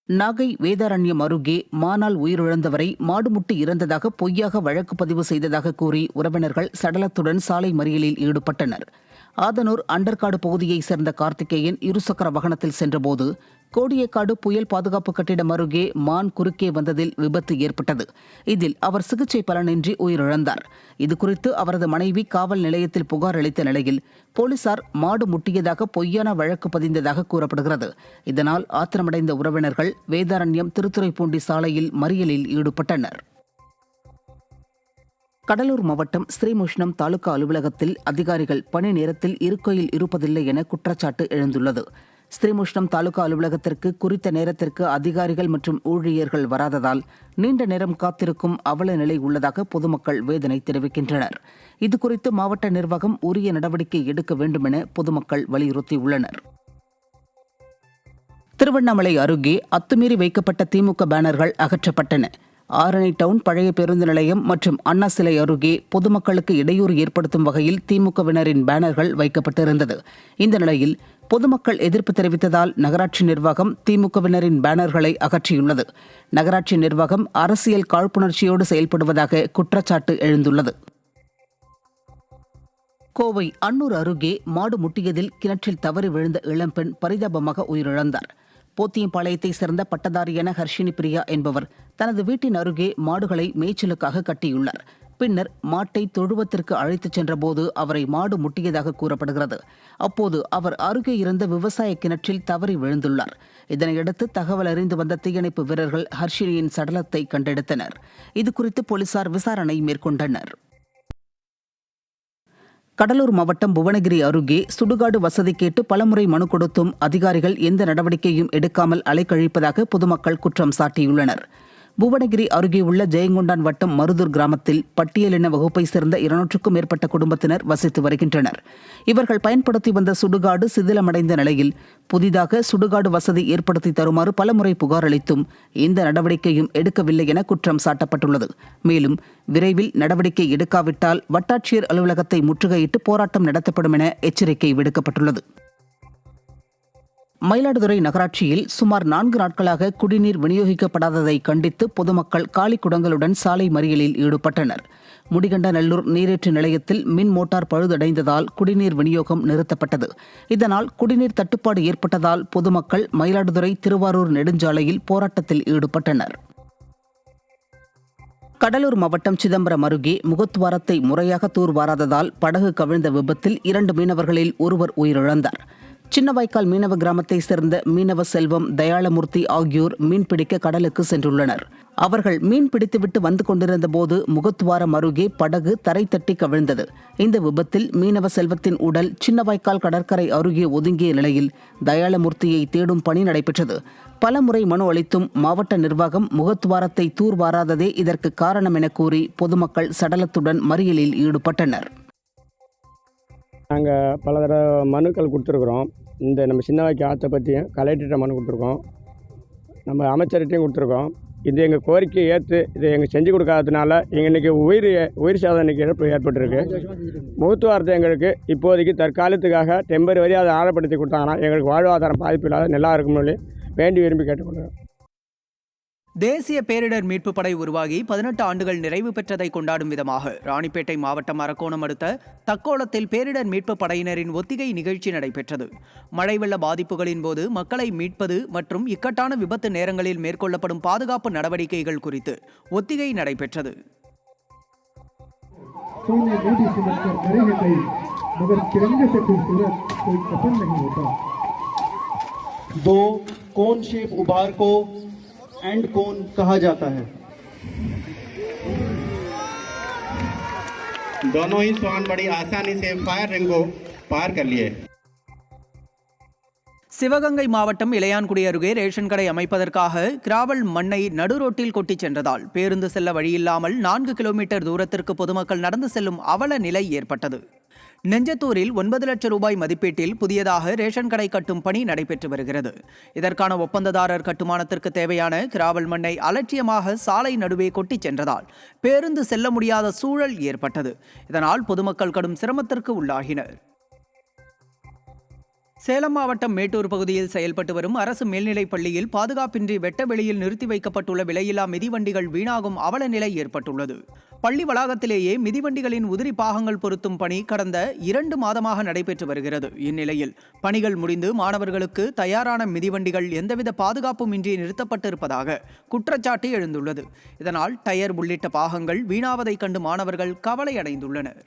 நாகை வேதாரண்யம் அருகே மானால் உயிரிழந்தவரை மாடுமுட்டி இறந்ததாக பொய்யாக வழக்கு பதிவு செய்ததாக கூறி உறவினர்கள் சடலத்துடன் சாலை மறியலில் ஈடுபட்டனர். ஆதனூர் அண்டர்காடு பகுதியைச் சேர்ந்த கார்த்திகேயன் இருசக்கர வாகனத்தில் சென்றபோது கோடியக்காடு புயல் பாதுகாப்பு கட்டிடம் அருகே மான் குறுக்கே வந்ததில் விபத்து ஏற்பட்டது. இதில் அவர் சிகிச்சை பலனின்றி உயிரிழந்தார். இதுகுறித்து அவரது மனைவி காவல் நிலையத்தில் புகார் அளித்த நிலையில் போலீசார் மாடு முட்டியதாக பொய்யான வழக்கு பதிந்ததாக கூறப்படுகிறது. இதனால் ஆத்திரமடைந்த உறவினர்கள் வேதாரண்யம் திருத்துறைப்பூண்டி சாலையில் மறியலில் ஈடுபட்டனர். கடலூர் மாவட்டம் ஸ்ரீமுஷ்ணம் தாலுகா அலுவலகத்தில் அதிகாரிகள் பணி நேரத்தில் இருக்கையில் இருப்பதில்லை என குற்றச்சாட்டு எழுந்துள்ளது. ஸ்ரீமுஷ்ணம் தாலுகா அலுவலகத்திற்கு குறித்த நேரத்திற்கு அதிகாரிகள் மற்றும் ஊழியர்கள் வராததால் நீண்ட நேரம் காத்திருக்கும் அவல நிலை உள்ளதாக பொதுமக்கள் வேதனை தெரிவிக்கின்றனர். இதுகுறித்து மாவட்ட நிர்வாகம் உரிய நடவடிக்கை எடுக்க வேண்டும் என பொதுமக்கள் வலியுறுத்தியுள்ளனர். திருவண்ணாமலை அருகே அத்துமீறி வைக்கப்பட்ட திமுக பேனர்கள் அகற்றப்பட்டன. ஆரணி டவுன் பழைய பேருந்து நிலையம் மற்றும் அண்ணா சிலை அருகே பொதுமக்களுக்கு இடையூறு ஏற்படுத்தும் வகையில் திமுகவினரின் பேனர்கள் வைக்கப்பட்டிருந்தது. இந்த நிலையில் பொதுமக்கள் எதிர்ப்பு தெரிவித்ததால் நகராட்சி நிர்வாகம் திமுகவினரின் பேனர்களை அகற்றியுள்ளது. நகராட்சி நிர்வாகம் அரசியல் காழ்ப்புணர்ச்சியோடு செயல்படுவதாக குற்றச்சாட்டு எழுந்துள்ளது. கோவை அன்னூர் அருகே மாடு முட்டியதில் கிணற்றில் தவறி விழுந்த இளம்பெண் பரிதாபமாக உயிரிழந்தார். போத்தியம்பாளையத்தைச் சேர்ந்த பட்டதாரியான ஹர்ஷினி பிரியா என்பவர் தனது வீட்டின் அருகே மாடுகளை மேய்ச்சலுக்காக கட்டியுள்ளார். பின்னர் மாட்டை தொழுவத்திற்கு அழைத்துச் சென்றபோது அவரை மாடு முட்டியதாக கூறப்படுகிறது. அப்போது அவர் அருகே இருந்த விவசாய கிணற்றில் தவறி விழுந்துள்ளார். இதனையடுத்து தகவல் அறிந்து வந்த தீயணைப்பு வீரர்கள் ஹர்ஷினியின் சடலத்தை கண்டெடுத்தனர். இதுகுறித்து போலீசார் விசாரணை மேற்கொண்டனர். கடலூர் மாவட்டம் புவனகிரி அருகே சுடுகாடு வசதி கேட்டு பலமுறை மனு கொடுத்தும் அதிகாரிகள் எந்த நடவடிக்கையும் எடுக்காமல் அலைக்கழிப்பதாக பொதுமக்கள் குற்றம் சாட்டியுள்ளனர். புவனகிரி அருகே உள்ள ஜெயங்கொண்டான் வட்டம் மருதூர் கிராமத்தில் பட்டியலின வகுப்பை சேர்ந்த 200க்கும் மேற்பட்ட குடும்பத்தினர் வசித்து வருகின்றனர். இவர்கள் பயன்படுத்தி வந்த சுடுகாடு சிதிலமடைந்த நிலையில் புதிதாக சுடுகாடு வசதி ஏற்படுத்தி தருமாறு பலமுறை புகார் அளித்தும் எந்த நடவடிக்கையும் எடுக்கவில்லை என குற்றம் சாட்டப்பட்டுள்ளது. மேலும் விரைவில் நடவடிக்கை எடுக்காவிட்டால் வட்டாட்சியர் அலுவலகத்தை முற்றுகையிட்டு போராட்டம் நடத்தப்படும் என எச்சரிக்கை விடுக்கப்பட்டுள்ளது. மயிலாடுதுறை நகராட்சியில் சுமார் 4 நாட்களாக குடிநீர் விநியோகிக்கப்படாததை கண்டித்து பொதுமக்கள் காலி குடங்களுடன் சாலை மறியலில் ஈடுபட்டனர். முடிகண்டநல்லூர் நீரேற்று நிலையத்தில் மின் மோட்டார் பழுதடைந்ததால் குடிநீர் விநியோகம் நிறுத்தப்பட்டது. இதனால் குடிநீர் தட்டுப்பாடு ஏற்பட்டதால் பொதுமக்கள் மயிலாடுதுறை திருவாரூர் நெடுஞ்சாலையில் போராட்டத்தில் ஈடுபட்டனர். கடலூர் மாவட்டம் சிதம்பரம் அருகே முகத்துவாரத்தை முறையாக தூர்வாராததால் படகு கவிழ்ந்த விபத்தில் 2 மீனவர்களில் ஒருவர் உயிரிழந்தார். சின்னவாய்க்கால் மீனவ கிராமத்தை சேர்ந்த மீனவ செல்வம், தயாளமூர்த்தி ஆகியோர் மீன்பிடிக்க கடலுக்கு சென்றுள்ளனர். அவர்கள் மீன் பிடித்துவிட்டு வந்து கொண்டிருந்த போது முகத்துவாரம் அருகே படகு தரை தட்டி கவிழ்ந்தது. இந்த விபத்தில் மீனவ செல்வத்தின் உடல் சின்னவாய்க்கால் கடற்கரை அருகே ஒதுங்கிய நிலையில் தயாளமூர்த்தியை தேடும் பணி நடைபெற்றது. பலமுறை மனு அளித்தும் மாவட்ட நிர்வாகம் முகத்துவாரத்தை தூர்வாராததே இதற்கு காரணம் என கூறி பொதுமக்கள் சடலத்துடன் மறியலில் ஈடுபட்டனர். நாங்கள் பல தடவை மனுக்கள் கொடுத்துருக்குறோம். இந்த நம்ம சின்னவாய்க்கு ஆற்றை பற்றியும் கலெக்டர்கிட்ட மனு கொடுத்துருக்கோம், நம்ம அமைச்சர்கிட்டையும் கொடுத்துருக்கோம். இது எங்கள் கோரிக்கையை ஏற்று இதை எங்கள் செஞ்சு கொடுக்காததுனால எங்கள் இன்றைக்கி உயிர் சேதம் இன்றைக்கி இழப்பு ஏற்பட்டிருக்கு. முகத்துவாரத்தை எங்களுக்கு இப்போதைக்கு தற்காலத்துக்காக டெம்பரவரி அதை ஆழப்படுத்தி கொடுத்தாங்கன்னா எங்களுக்கு வாழ்வாதாரம் பாதிப்பு இல்லாத நல்லா இருக்கும்னு வேண்டி விரும்பி கேட்டுக்கொள்கிறோம். தேசிய பேரிடர் மீட்பு படை உருவாகி 18 ஆண்டுகள் நிறைவு பெற்றதை கொண்டாடும் விதமாக ராணிப்பேட்டை மாவட்டம் அரக்கோணம் அடுத்த தக்கோலத்தில் பேரிடர் மீட்பு படையினரின் ஒத்திகை நிகழ்ச்சி நடைபெற்றது. மழை வெள்ள பாதிப்புகளின் போது மக்களை மீட்பது மற்றும் இக்கட்டான விபத்து நேரங்களில் மேற்கொள்ளப்படும் பாதுகாப்பு நடவடிக்கைகள் குறித்து ஒத்திகை நடைபெற்றது. एंड कोन कहा जाता है. दोनों ही स्वान बड़ी आसानी से फायर रिंग को पार कर लिए. சிவகங்கை மாவட்டம் இளையான்குடி அருகே ரேஷன் கடை அமைப்பதற்காக கிராவல் மண்ணை நடுரோட்டில் கொட்டிச் சென்றதால் பேருந்து செல்ல வழியில்லாமல் 4 கிலோமீட்டர் தூரத்திற்கு பொதுமக்கள் நடந்து செல்லும் அவல நிலை ஏற்பட்டது. நெஞ்சத்தூரில் 9 லட்சம் ரூபாய் மதிப்பீட்டில் புதியதாக ரேஷன் கடை கட்டும் பணி நடைபெற்று வருகிறது. இதற்கான ஒப்பந்ததாரர் கட்டுமானத்திற்கு தேவையான கிராவல் மண்ணை அலட்சியமாக சாலை நடுவே கொட்டிச் சென்றதால் பேருந்து செல்ல முடியாத சூழல் ஏற்பட்டது. இதனால் பொதுமக்கள் கடும் சிரமத்திற்கு உள்ளாகினர். சேலம் மாவட்டம் மேட்டூர் பகுதியில் செயல்பட்டு வரும் அரசு மேல்நிலைப் பள்ளியில் பாதுகாப்பின்றி வெட்ட வெளியில் நிறுத்தி வைக்கப்பட்டுள்ள விலையில்லா மிதிவண்டிகள் வீணாகும் அவல நிலை ஏற்பட்டுள்ளது. பள்ளி வளாகத்திலேயே மிதிவண்டிகளின் உதிரி பாகங்கள் பொருத்தும் பணி கடந்த 2 மாதமாக நடைபெற்று வருகிறது. இந்நிலையில் பணிகள் முடிந்து மாணவர்களுக்கு தயாரான மிதிவண்டிகள் எந்தவித பாதுகாப்பும் இன்றி நிறுத்தப்பட்டிருப்பதாக குற்றச்சாட்டு எழுந்துள்ளது. இதனால் டயர் உள்ளிட்ட பாகங்கள் வீணாவதைக் கண்டு மாணவர்கள் கவலையடைந்துள்ளனர்.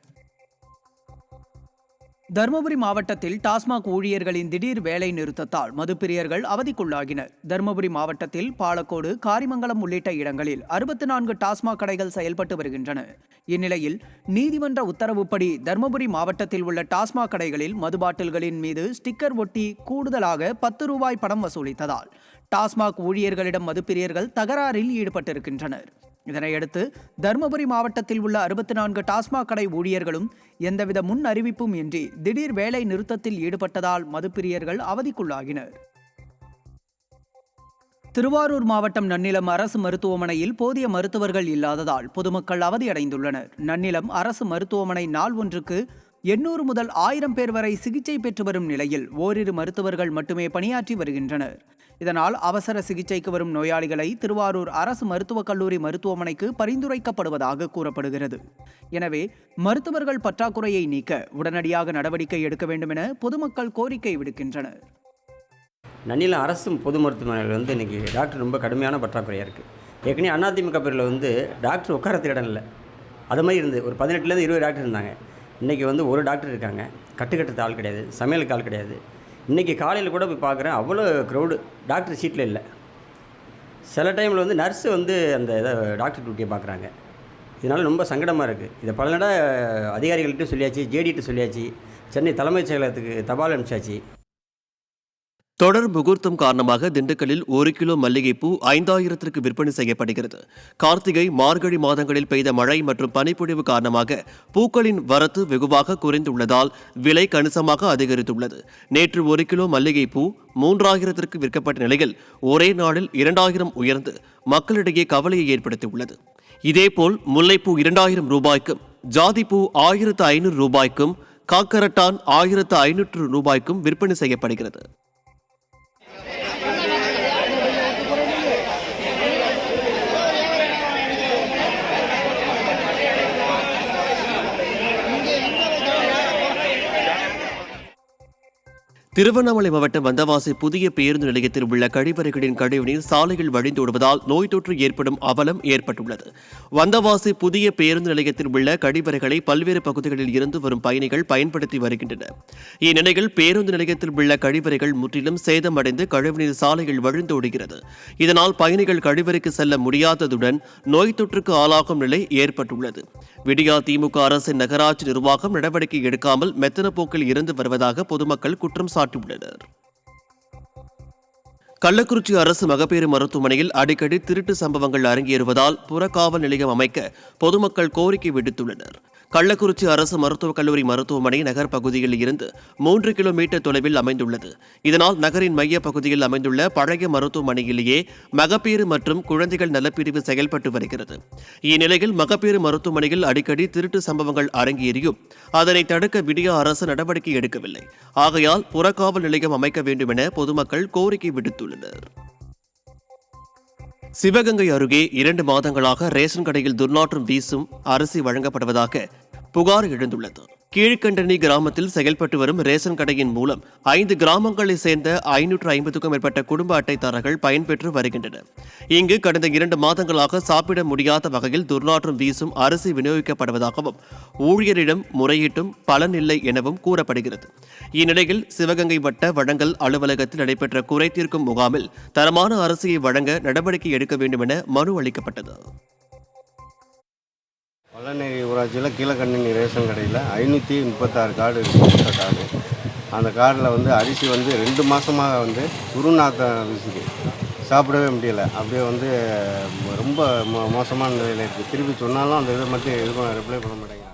தருமபுரி மாவட்டத்தில் டாஸ்மாக் ஊழியர்களின் திடீர் வேலை நிறுத்தத்தால் மதுப்பிரியர்கள் அவதிக்குள்ளாகினர். தருமபுரி மாவட்டத்தில் பாலக்கோடு, காரிமங்கலம் உள்ளிட்ட இடங்களில் 64 டாஸ்மாக் கடைகள் செயல்பட்டு வருகின்றன. இந்நிலையில் நீதிமன்ற உத்தரவுப்படி தருமபுரி மாவட்டத்தில் உள்ள டாஸ்மாக் கடைகளில் மது பாட்டில்களின் மீது ஸ்டிக்கர் ஒட்டி கூடுதலாக 10 ரூபாய் பணம் வசூலித்ததால் டாஸ்மாக் ஊழியர்களிடம் மதுப்பிரியர்கள் தகராறில் ஈடுபட்டிருக்கின்றனர். இதனையடுத்து தருமபுரி மாவட்டத்தில் உள்ள 64 டாஸ்மாக் கடை ஊழியர்களும் எந்தவித முன் அறிவிப்பும் இன்றி திடீர் வேலை நிறுத்தத்தில் ஈடுபட்டதால் மதுப்பிரியர்கள் அவதிக்குள்ளாகினர். திருவாரூர் மாவட்டம் நன்னிலம் அரசு மருத்துவமனையில் போதிய மருத்துவர்கள் இல்லாததால் பொதுமக்கள் அவதியடைந்துள்ளனர். நன்னிலம் அரசு மருத்துவமனை நாள் ஒன்றுக்கு 800 முதல் 1000 பேர் வரை சிகிச்சை பெற்று வரும் நிலையில் ஓரிரு மருத்துவர்கள் மட்டுமே பணியாற்றி வருகின்றனர். இதனால் அவசர சிகிச்சைக்கு வரும் நோயாளிகளை திருவாரூர் அரசு மருத்துவக் கல்லூரி மருத்துவமனைக்கு பரிந்துரைக்கப்படுவதாக கூறப்படுகிறது. எனவே மருத்துவர்கள் பற்றாக்குறையை நீக்க உடனடியாக நடவடிக்கை எடுக்க வேண்டும் என பொதுமக்கள் கோரிக்கை விடுக்கின்றனர். நன்னிலம் அரசு பொது மருத்துவமனையில் இன்றைக்கி டாக்டர் ரொம்ப கடுமையான பற்றாக்குறையாக இருக்குது. ஏற்கனவே அதிமுக பேரில் டாக்டர் உட்காரத்துக்கு இடம் இல்லை. அது மாதிரி இருந்து ஒரு 18லேருந்து 20 டாக்டர் இருந்தாங்க. இன்றைக்கி ஒரு டாக்டர் இருக்காங்க. கட்டுக்கட்டுறது ஆள் கிடையாது, சமையலுக்கு ஆள் கிடையாது. இன்றைக்கி காலையில் கூட போய் பார்க்குறேன், அவ்வளோ க்ரௌடு. டாக்டர் சீட்டில் இல்லை. சில டைமில் நர்ஸு அந்த இதை டாக்டர் டியூட்டியை பார்க்குறாங்க. இதனால் ரொம்ப சங்கடமாக இருக்குது. இதை பல நட அதிகாரிகள்கிட்ட சொல்லியாச்சு, ஜேடிகிட்ட சொல்லியாச்சு, சென்னை தலைமைச் செயலகத்துக்கு தபால் அனுப்பிச்சாச்சு. தொடர் முகூர்த்தம் காரணமாக திண்டுக்கல்லில் 1 கிலோ மல்லிகைப்பூ 5000க்கு விற்பனை செய்யப்படுகிறது. கார்த்திகை, மார்கழி மாதங்களில் பெய்த மழை மற்றும் பனிப்பொழிவு காரணமாக பூக்களின் வரத்து வெகுவாக குறைந்துள்ளதால் விலை கணிசமாக அதிகரித்துள்ளது. நேற்று 1 கிலோ மல்லிகைப்பூ 3000க்கு விற்கப்பட்ட நிலையில் ஒரே நாளில் 2000 உயர்ந்து மக்களிடையே கவலையை ஏற்படுத்தியுள்ளது. இதேபோல் முல்லைப்பூ 2000 ரூபாய்க்கும், ஜாதிப்பூ 1500 ரூபாய்க்கும், காக்கரட்டான் 1500 ரூபாய்க்கும் விற்பனை செய்யப்படுகிறது. திருவண்ணாமலை மாவட்டம் வந்தவாசி புதிய பேருந்து நிலையத்தில் உள்ள கழிவறைகளின் கழிவுநீர் சாலையில் வழிந்தோடுவதால் நோய் தொற்று ஏற்படும் அவலம் ஏற்பட்டுள்ளது. வந்தவாசி புதிய பேருந்து நிலையத்தில் உள்ள கழிவறைகளை பல்வேறு பகுதிகளில் இருந்து வரும் பயணிகள் பயன்படுத்தி வருகின்றனர். இந்நிலையில் பேருந்து நிலையத்தில் உள்ள கழிவறைகள் முற்றிலும் சேதமடைந்து கழிவுநீர் சாலையில் வழிந்தோடுகிறது. இதனால் பயணிகள் கழிவறைக்கு செல்ல முடியாததுடன் நோய் தொற்றுக்கு ஆளாகும் நிலை ஏற்பட்டுள்ளது. விடியா திமுக அரசின் நகராட்சி நிர்வாகம் நடவடிக்கை எடுக்காமல் மெத்தன போக்கில் இருந்து வருவதாக பொதுமக்கள் குற்றம் சாட்டியுள்ளனர். கள்ளக்குறிச்சி அரசு மகப்பேறு மருத்துவமனையில் அடிக்கடி திருட்டு சம்பவங்கள் அரங்கேறுவதால் புறக்காவல் நிலையம் அமைக்க பொதுமக்கள் கோரிக்கை விடுத்துள்ளனர். கள்ளக்குறிச்சி அரசு மருத்துவக் கல்லூரி மருத்துவமனை நகர் பகுதியில் இருந்து 3 கிலோமீட்டர் தொலைவில் அமைந்துள்ளது. இதனால் நகரின் மைய பகுதியில் அமைந்துள்ள பழைய மருத்துவமனையிலேயே மகப்பேறு மற்றும் குழந்தைகள் நலப்பிரிவு செயல்பட்டு வருகிறது. இந்நிலையில் மகப்பேறு மருத்துவமனையில் அடிக்கடி திருட்டு சம்பவங்கள் அரங்கேறியும் அதனை தடுக்க விடியா அரசு நடவடிக்கை எடுக்கவில்லை. ஆகையால் புறக்காவல் நிலையம் அமைக்க வேண்டும் என பொதுமக்கள் கோரிக்கை விடுத்துள்ளனர். சிவகங்கை அருகே 2 மாதங்களாக ரேஷன் கடையில் துர்நாற்றம் வீசும் அரிசி வழங்கப்படுவதாக புகார் எழுந்துள்ளது. கீழ்கண்டனி கிராமத்தில் செயல்பட்டு வரும் ரேஷன் கடையின் மூலம் 5 கிராமங்களைச் சேர்ந்த 550க்கும் மேற்பட்ட குடும்ப அட்டைதாரர்கள் பயன்பெற்று வருகின்றனர். இங்கு கடந்த 2 மாதங்களாக சாப்பிட முடியாத வகையில் துர்நாற்றம் வீசும் அரிசி விநியோகிக்கப்படுவதாகவும் ஊழியரிடம் முறையிட்டும் பலனில்லை எனவும் கூறப்படுகிறது. இந்நிலையில் சிவகங்கை வட்ட வழங்கல் அலுவலகத்தில் நடைபெற்ற குறை தீர்க்கும் முகாமில் தரமான அரிசியை வழங்க நடவடிக்கை எடுக்க வேண்டும் என மனு அளிக்கப்பட்டது. பழநேரி ஊராட்சியில் கீழக்கண்ணி ரேஷன் கடையில் 536 கார்டு இருக்குது. கார்டு அந்த கார்டில் அரிசி 2 மாதமாக துருநாத்தம் வீசுது. சாப்பிடவே முடியலை. அப்படியே ரொம்ப மோசமான நிலையில் இருக்குது. திருப்பி சொன்னாலும் அந்த இதை மட்டும் எதுவும் ரிப்ளை பண்ண மாட்டேங்குது.